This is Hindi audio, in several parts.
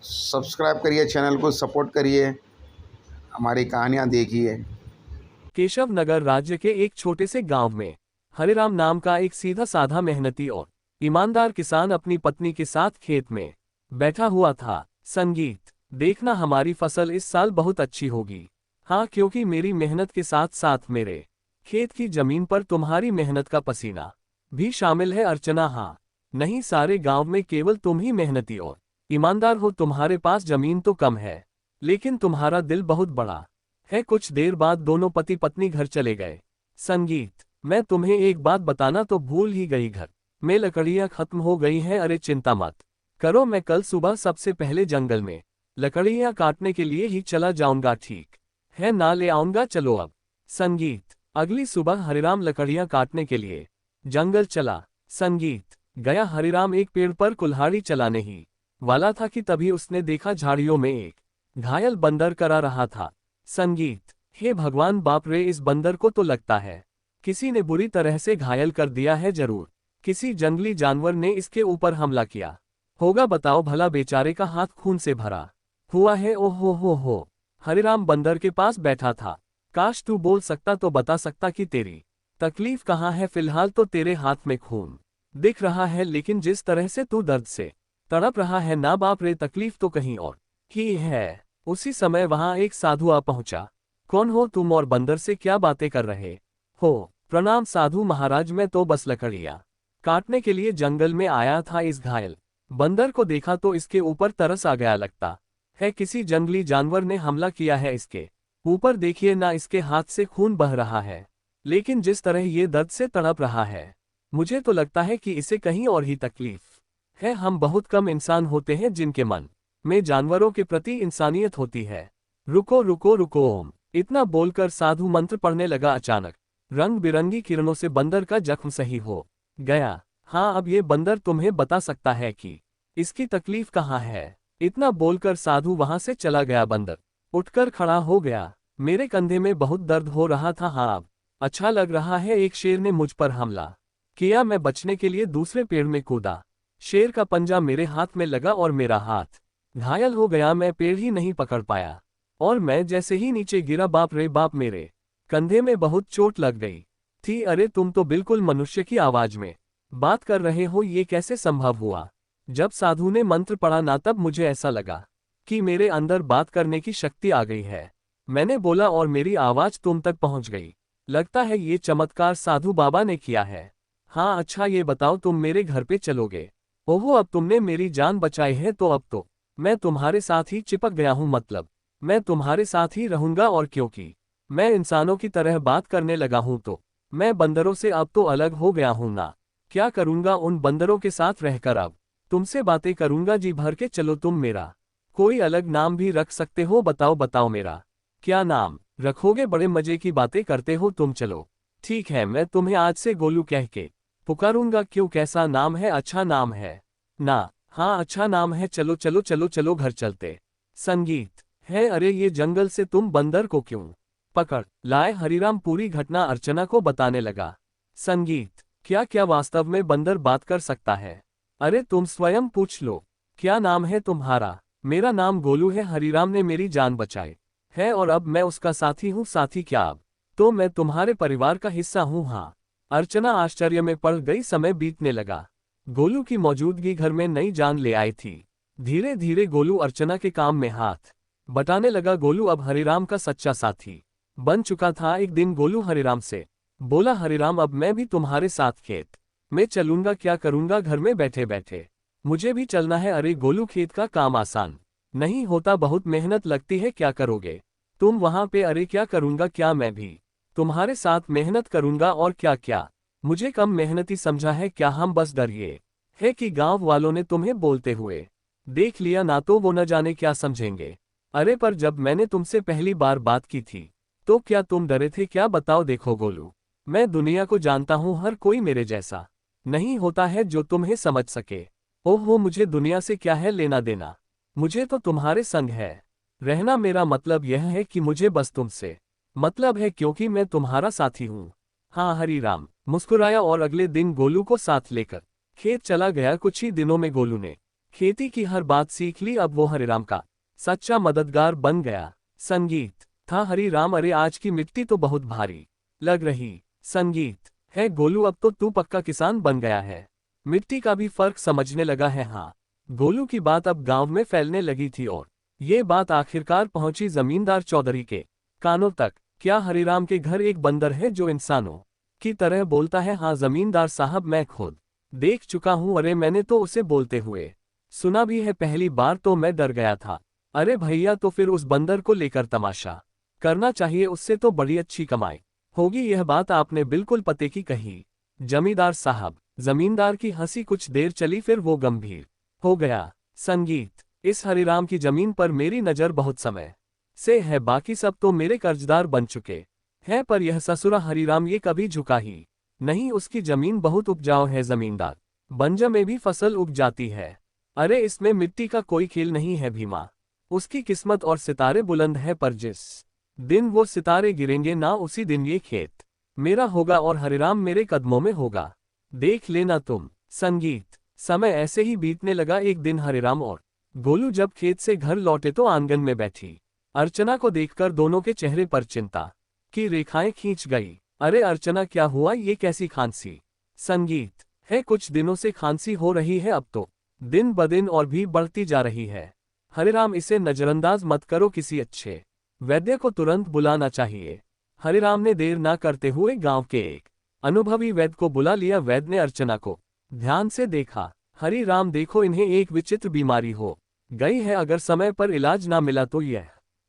सब्सक्राइब करिए, चैनल को सपोर्ट करिए, हमारी कहानियाँ देखिए। केशव नगर राज्य के एक छोटे से गांव में हरिराम नाम का एक सीधा साधा मेहनती और ईमानदार किसान अपनी पत्नी के साथ खेत में बैठा हुआ था। संगीत, देखना हमारी फसल इस साल बहुत अच्छी होगी। हाँ, क्योंकि मेरी मेहनत के साथ साथ मेरे खेत की जमीन पर तुम्हारी मेहनत का पसीना भी शामिल है। अर्चना, हाँ नहीं, सारे गांव में केवल तुम ही मेहनती और ईमानदार हो। तुम्हारे पास जमीन तो कम है, लेकिन तुम्हारा दिल बहुत बड़ा है। कुछ देर बाद दोनों पति पत्नी घर चले गए। संगीत, मैं तुम्हें एक बात बताना तो भूल ही गई, घर में लकड़ियां खत्म हो गई हैं। अरे चिंता मत करो, मैं कल सुबह सबसे पहले जंगल में लकड़ियां काटने के लिए ही चला जाऊंगा, ठीक है ना? ले आऊंगा, चलो अब। संगीत, अगली सुबह हरिराम लकड़ियां काटने के लिए जंगल चला। संगीत, गया हरिराम एक पेड़ पर कुल्हाड़ी चलाने ही वाला था कि तभी उसने देखा झाड़ियों में एक घायल बंदर करा रहा था। संगीत, हे भगवान, बाप रे, इस बंदर को तो लगता है किसी ने बुरी तरह से घायल कर दिया है। जरूर किसी जंगली जानवर ने इसके ऊपर हमला किया होगा। बताओ भला, बेचारे का हाथ खून से भरा हुआ है। ओहो हो, हरिराम बंदर के पास बैठा था। काश तू बोल सकता तो बता सकता कि तेरी तकलीफ कहाँ है। फिलहाल तो तेरे हाथ में खून दिख रहा है, लेकिन जिस तरह से तू दर्द से तड़प रहा है ना, बाप रे, तकलीफ तो कहीं और ही है। उसी समय वहां एक साधु आ पहुंचा। कौन हो तुम और बंदर से क्या बातें कर रहे हो? प्रणाम साधु महाराज, मैं तो बस लकड़ियां काटने के लिए जंगल में आया था। इस घायल बंदर को देखा तो इसके ऊपर तरस आ गया। लगता है किसी जंगली जानवर ने हमला किया है इसके ऊपर। देखिए ना, इसके हाथ से खून बह रहा है, लेकिन जिस तरह ये दर्द से तड़प रहा है, मुझे तो लगता है कि इसे कहीं और ही तकलीफ है। हम बहुत कम इंसान होते हैं जिनके मन में जानवरों के प्रति इंसानियत होती है। रुको रुको रुको, ओम, इतना बोलकर साधु मंत्र पढ़ने लगा। अचानक रंग बिरंगी किरणों से बंदर का जख्म सही हो गया। हाँ, अब ये बंदर तुम्हें बता सकता है कि इसकी तकलीफ कहाँ है। इतना बोलकर साधु वहां से चला गया। बंदर उठकर खड़ा हो गया। मेरे कंधे में बहुत दर्द हो रहा था। हाँ, अब अच्छा लग रहा है। एक शेर ने मुझ पर हमला किया, मैं बचने के लिए दूसरे पेड़ में कूदा। शेर का पंजा मेरे हाथ में लगा और मेरा हाथ घायल हो गया। मैं पेड़ ही नहीं पकड़ पाया और मैं जैसे ही नीचे गिरा, बाप रे बाप, मेरे कंधे में बहुत चोट लग गई थी। अरे तुम तो बिल्कुल मनुष्य की आवाज में बात कर रहे हो, ये कैसे संभव हुआ? जब साधु ने मंत्र पढ़ा ना, तब मुझे ऐसा लगा कि मेरे अंदर बात करने की शक्ति आ गई है। मैंने बोला और मेरी आवाज तुम तक पहुंच गई। लगता है ये चमत्कार साधु बाबा ने किया है। हाँ अच्छा, ये बताओ, तुम मेरे घर पे चलोगे? ओहो, अब तुमने मेरी जान बचाई है तो अब तो मैं तुम्हारे साथ ही चिपक गया हूँ। मतलब मैं तुम्हारे साथ ही रहूंगा, और क्योंकि मैं इंसानों की तरह बात करने लगा हूं तो मैं बंदरों से अब तो अलग हो गया हूं ना। क्या करूंगा उन बंदरों के साथ रहकर? अब तुमसे बातें करूंगा जी भर के। चलो, तुम मेरा कोई अलग नाम भी रख सकते हो। बताओ बताओ, मेरा क्या नाम रखोगे? बड़े मजे की बातें करते हो तुम। चलो ठीक है, मैं तुम्हें आज से गोलू कह के पुकारूंगा। क्यों, कैसा नाम है? अच्छा नाम है ना? हाँ अच्छा नाम है। चलो चलो चलो चलो, घर चलते। संगीत है, अरे ये जंगल से तुम बंदर को क्यों पकड़ लाए? हरिराम पूरी घटना अर्चना को बताने लगा। संगीत, क्या क्या वास्तव में बंदर बात कर सकता है? अरे तुम स्वयं पूछ लो। क्या नाम है तुम्हारा? मेरा नाम गोलू है। हरिराम ने मेरी जान बचाई है और अब मैं उसका साथी हूँ। साथी क्या? अब तो मैं तुम्हारे परिवार का हिस्सा हूँ। हाँ, अर्चना आश्चर्य में पड़ गई। समय बीतने लगा। गोलू की मौजूदगी घर में नई जान ले आई थी। धीरे धीरे गोलू अर्चना के काम में हाथ बटाने लगा। गोलू अब हरिराम का सच्चा साथी बन चुका था। एक दिन गोलू हरिराम से बोला, हरिराम, अब मैं भी तुम्हारे साथ खेत में चलूंगा। क्या करूंगा घर में बैठे बैठे? मुझे भी चलना है। अरे गोलू, खेत का काम आसान नहीं होता, बहुत मेहनत लगती है। क्या करोगे तुम वहां पे? अरे क्या करूंगा, क्या मैं भी तुम्हारे साथ मेहनत करूंगा? और क्या क्या मुझे कम मेहनती समझा है क्या? हम बस डर ये है कि गांव वालों ने तुम्हें बोलते हुए देख लिया ना, तो वो न जाने क्या समझेंगे। अरे पर जब मैंने तुमसे पहली बार बात की थी तो क्या तुम डरे थे क्या? बताओ। देखो गोलू, मैं दुनिया को जानता हूं, हर कोई मेरे जैसा नहीं होता है जो तुम्हें समझ सके। ओहो, मुझे दुनिया से क्या है लेना देना? मुझे तो तुम्हारे संग है रहना। मेरा मतलब यह है कि मुझे बस तुमसे मतलब है, क्योंकि मैं तुम्हारा साथी हूँ। हाँ, हरिराम मुस्कुराया और अगले दिन गोलू को साथ लेकर खेत चला गया। कुछ ही दिनों में गोलू ने खेती की हर बात सीख ली। अब वो हरिराम का सच्चा मददगार बन गया। संगीत था हरिराम, अरे आज की मिट्टी तो बहुत भारी लग रही। संगीत है गोलू, अब तो तू पक्का किसान बन गया है, मिट्टी का भी फर्क समझने लगा है। हाँ, गोलू की बात अब गांव में फैलने लगी थी और ये बात आखिरकार पहुंची जमींदार चौधरी के कानों तक। क्या हरिराम के घर एक बंदर है जो इंसानों की तरह बोलता है? हाँ जमींदार साहब, मैं खुद देख चुका हूं। अरे मैंने तो उसे बोलते हुए सुना भी है, पहली बार तो मैं डर गया था। अरे भैया, तो फिर उस बंदर को लेकर तमाशा करना चाहिए, उससे तो बड़ी अच्छी कमाई होगी। यह बात आपने बिल्कुल पते की कही जमींदार साहब। जमींदार की हंसी कुछ देर चली, फिर वो गंभीर हो गया। संगीत इस हरिराम की जमीन पर मेरी नजर बहुत समय से है, बाकी सब तो मेरे कर्जदार बन चुके हैं, पर यह ससुरा हरिराम ये कभी झुका ही नहीं। उसकी जमीन बहुत उपजाऊ है जमींदार, बंजा में भी फसल उग जाती है। अरे इसमें मिट्टी का कोई खेल नहीं है भीमा, उसकी किस्मत और सितारे बुलंद है, पर जिस दिन वो सितारे गिरेंगे ना, उसी दिन ये खेत मेरा होगा और हरिराम मेरे कदमों में होगा, देख लेना तुम। संगीत समय ऐसे ही बीतने लगा। एक दिन हरिराम और गोलू जब खेत से घर लौटे तो आंगन में बैठी अर्चना को देखकर दोनों के चेहरे पर चिंता की रेखाएं खींच गई। अरे अर्चना, क्या हुआ? ये कैसी खांसी? संगीत है कुछ दिनों से खांसी हो रही है, अब तो दिन ब दिन और भी बढ़ती जा रही है। हरिराम, इसे नजरअंदाज मत करो, किसी अच्छे वैद्य को तुरंत बुलाना चाहिए। हरिराम ने देर ना करते हुए गांव के एक अनुभवी वैद्य को बुला लिया। वैद्य ने अर्चना को ध्यान से देखा। हरिराम, देखो, इन्हें एक विचित्र बीमारी हो गई है, अगर समय पर इलाज ना मिला तो यह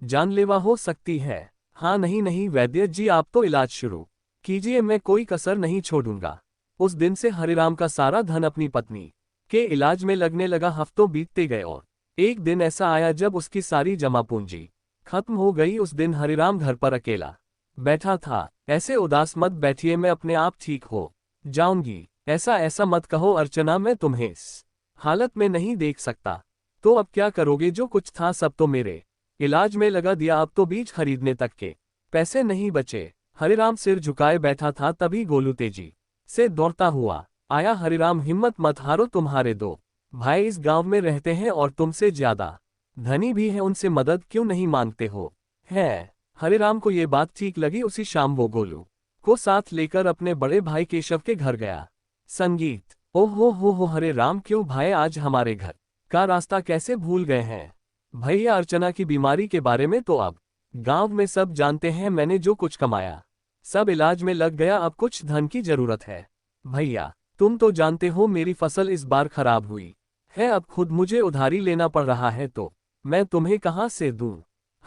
जानलेवा हो सकती है। हाँ नहीं नहीं वैद्य जी, आप तो इलाज शुरू कीजिए, मैं कोई कसर नहीं छोड़ूंगा। उस दिन से हरिराम का सारा धन अपनी पत्नी के इलाज में लगने लगा। हफ्तों बीतते गए और एक दिन ऐसा आया जब उसकी सारी जमा पूंजी खत्म हो गई। उस दिन हरिराम घर पर अकेला बैठा था। ऐसे उदास मत बैठिए, मैं अपने आप ठीक हो जाऊंगी। ऐसा मत कहो अर्चना, मैं तुम्हें इस हालत में नहीं देख सकता। तो अब क्या करोगे? जो कुछ था सब तो मेरे इलाज में लगा दिया, अब तो बीज खरीदने तक के पैसे नहीं बचे। हरिराम सिर झुकाए बैठा था, तभी गोलू तेजी से दौड़ता हुआ आया। हरिराम, हिम्मत मत हारो, तुम्हारे दो भाई इस गांव में रहते हैं और तुमसे ज्यादा धनी भी है, उनसे मदद क्यों नहीं मांगते हो? है हरिराम को ये बात ठीक लगी। उसी शाम वो गोलू को साथ लेकर अपने बड़े भाई केशव के घर गया। संगीत ओहो हो हरिराम, क्यों भाई आज हमारे घर का रास्ता कैसे भूल गए हैं? भैया, अर्चना की बीमारी के बारे में तो अब गांव में सब जानते हैं, मैंने जो कुछ कमाया सब इलाज में लग गया, अब कुछ धन की जरूरत है। भैया, तुम तो जानते हो मेरी फसल इस बार खराब हुई है, अब खुद मुझे उधारी लेना पड़ रहा है, तो मैं तुम्हें कहां से दूं?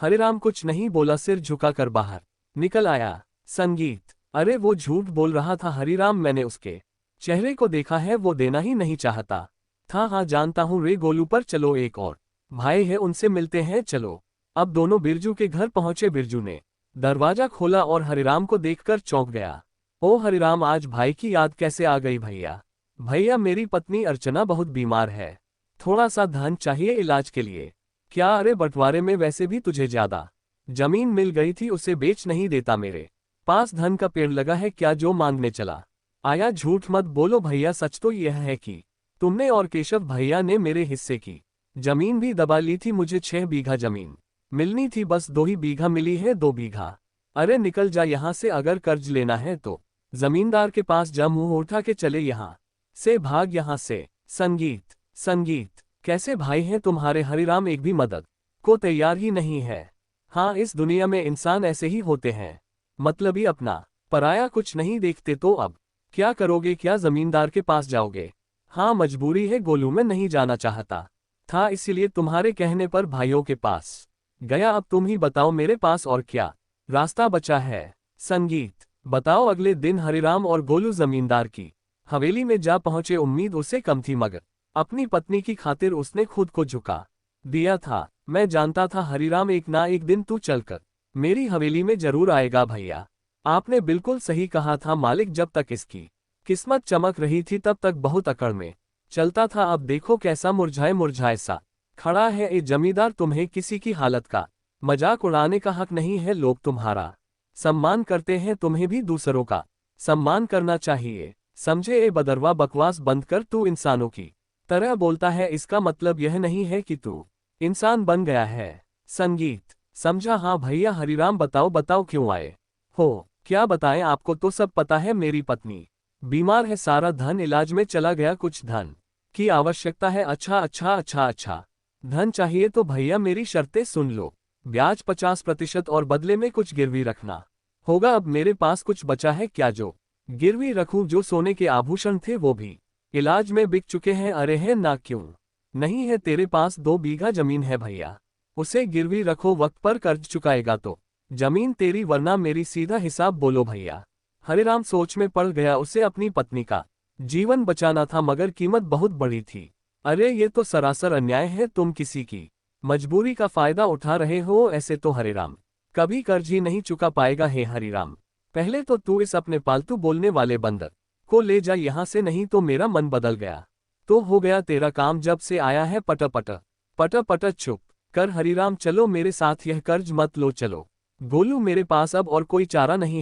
हरिराम कुछ नहीं बोला, सिर झुकाकर बाहर निकल आया। संगीत अरे वो झूठ बोल रहा था हरिराम, मैंने उसके चेहरे को देखा है, वो देना ही नहीं चाहता था। हाँ जानता हूँ रे गोलू, पर चलो एक और भाई है उनसे मिलते हैं, चलो। अब दोनों बिरजू के घर पहुंचे। बिरजू ने दरवाजा खोला और हरिराम को देखकर चौंक गया। ओ हरिराम, आज भाई की याद कैसे आ गई? भैया भैया, मेरी पत्नी अर्चना बहुत बीमार है, थोड़ा सा धन चाहिए इलाज के लिए। क्या? अरे बंटवारे में वैसे भी तुझे ज्यादा जमीन मिल गई थी, उसे बेच नहीं देता, मेरे पास धन का पेड़ लगा है, क्या जो मांगने चला आया? झूठ मत बोलो भैया, सच तो यह है कि तुमने और केशव भैया ने मेरे हिस्से की जमीन भी दबा ली थी। मुझे 6 बीघा जमीन मिलनी थी, बस 2 ही बीघा मिली है, 2 बीघा। अरे निकल जा यहाँ से, अगर कर्ज लेना है तो जमींदार के पास जा, मुंह उठा के चले यहाँ से, भाग यहाँ से। संगीत कैसे भाई हैं तुम्हारे? हरिराम एक भी मदद को तैयार ही नहीं है। हाँ, इस दुनिया में इंसान ऐसे ही होते हैं, मतलबी, अपना पराया कुछ नहीं देखते। तो अब क्या करोगे? क्या जमींदार के पास जाओगे? हाँ मजबूरी है गोलू, मैं नहीं जाना चाहता था, इसीलिए तुम्हारे कहने पर भाइयों के पास गया। अब तुम ही बताओ मेरे पास और क्या रास्ता बचा है? संगीत बताओ। अगले दिन हरिराम और गोलू जमींदार की हवेली में जा पहुंचे। उम्मीद उससे कम थी, मगर अपनी पत्नी की खातिर उसने खुद को झुका दिया था। मैं जानता था हरिराम, एक ना एक दिन तू चलकर मेरी हवेली में जरूर आएगा। भैया, आपने बिल्कुल सही कहा था मालिक, जब तक इसकी किस्मत चमक रही थी तब तक बहुत अकड़ में चलता था, अब देखो कैसा मुरझाए सा खड़ा है। ए जमींदार, तुम्हें किसी की हालत का मजाक उड़ाने का हक नहीं है। लोग तुम्हारा सम्मान करते हैं, तुम्हें भी दूसरों का सम्मान करना चाहिए, समझे? ए बदरवा, बकवास बंद कर, तू इंसानों की तरह बोलता है, इसका मतलब यह नहीं है कि तू इंसान बन गया है। संगीत, समझा, हाँ भैया। हरिराम, बताओ बताओ क्यों आए हो? क्या बताएं, आपको तो सब पता है। मेरी पत्नी बीमार है, सारा धन इलाज में चला गया, कुछ धन की आवश्यकता है। अच्छा अच्छा अच्छा अच्छा, धन चाहिए तो भैया मेरी शर्तें सुन लो। ब्याज 50% और बदले में कुछ गिरवी रखना होगा। अब मेरे पास कुछ बचा है क्या जो गिरवी रखूं? जो सोने के आभूषण थे वो भी इलाज में बिक चुके हैं। अरे है ना, क्यों नहीं है? तेरे पास 2 बीघा जमीन है भैया, उसे गिरवी रखो, वक्त पर कर्ज चुकाएगा तो जमीन तेरी, वरना मेरी। सीधा हिसाब बोलो भैया। हरिराम सोच में पड़ गया। उसे अपनी पत्नी का जीवन बचाना था, मगर कीमत बहुत बड़ी थी। अरे ये तो सरासर अन्याय है, तुम किसी की मजबूरी का फायदा उठा रहे हो। ऐसे तो हरिराम कभी कर्ज ही नहीं चुका पाएगा। हे हरिराम, पहले तो तू इस अपने पालतू बोलने वाले बंदर को ले जा यहां से, नहीं तो मेरा मन बदल गया तो हो गया तेरा काम। जब से आया है पट पट पट पट। चुप कर हरिराम, चलो मेरे साथ, यह कर्ज मत लो। चलो गोलू, मेरे पास अब और कोई चारा नहीं।